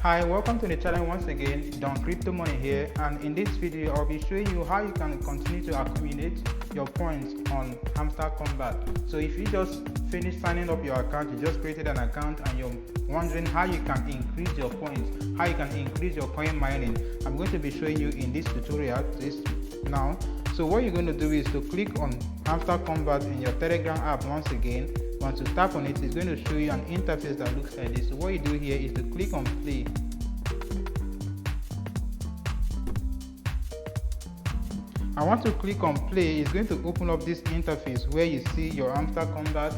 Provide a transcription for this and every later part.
Hi, welcome to the channel once again. Don Crypto Money here, and in this video I'll be showing you how you can continue to accumulate your points on Hamster Kombat. So if you just finished signing up your account, you just created an account and you're wondering how you can increase your points, how you can increase your coin mining, I'm going to be showing you in this tutorial now. So what you're going to do is to click on Hamster Kombat in your Telegram app once again. Once you tap on it, it's going to show you an interface that looks like this. So what you do here is to click on play. And once you click on play, it's going to open up this interface where you see your Hamster Kombat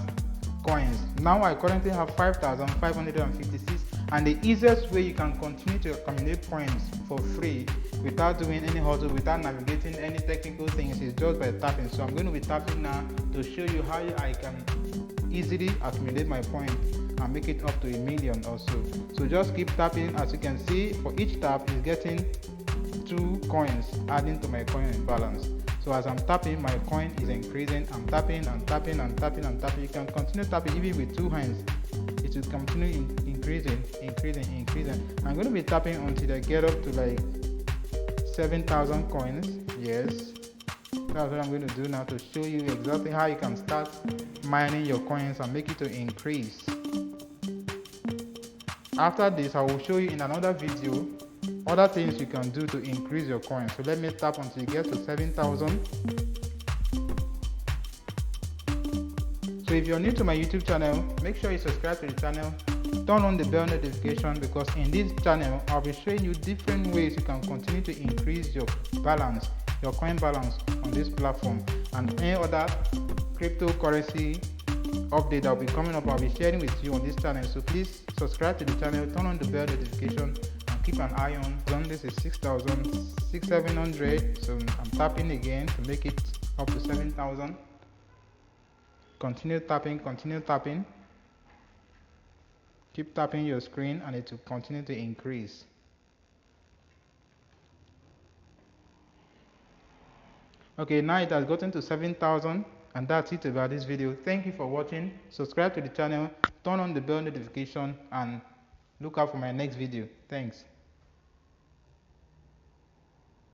coins. Now I currently have 5,556, and the easiest way you can continue to accumulate points for free without doing any hustle, without navigating any technical things, is just by tapping. So I'm going to be tapping now to show you how I can easily accumulate my points and make it up to 1 million or so. So just keep tapping. As you can see, for each tap is getting 2 coins adding to my coin balance. So as I'm tapping, my coin is increasing. I'm tapping and tapping and tapping and tapping. You can continue tapping even with 2 hands. It will continue increasing. I'm going to be tapping until I get up to like 7,000 coins. Yes, that's what I'm going to do now to show you exactly how you can start mining your coins and make it to increase. After this, I will show you in another video other things you can do to increase your coins. So let me tap until you get to 7,000. So if you're new to my YouTube channel, make sure you subscribe to the channel, turn on the bell notification, because in this channel I'll be showing you different ways you can continue to increase your balance, your coin balance on this platform, and any other cryptocurrency update that will be coming up, I'll be sharing with you on this channel. So please subscribe to the channel, turn on the bell notification, and keep an eye on. This is 6,700, so I'm tapping again to make it up to 7,000. Continue tapping, keep tapping your screen and it will continue to increase. Okay, now it has gotten to 7,000, and that's it about this video. Thank you for watching. Subscribe to the channel, turn on the bell notification, and look out for my next video. Thanks.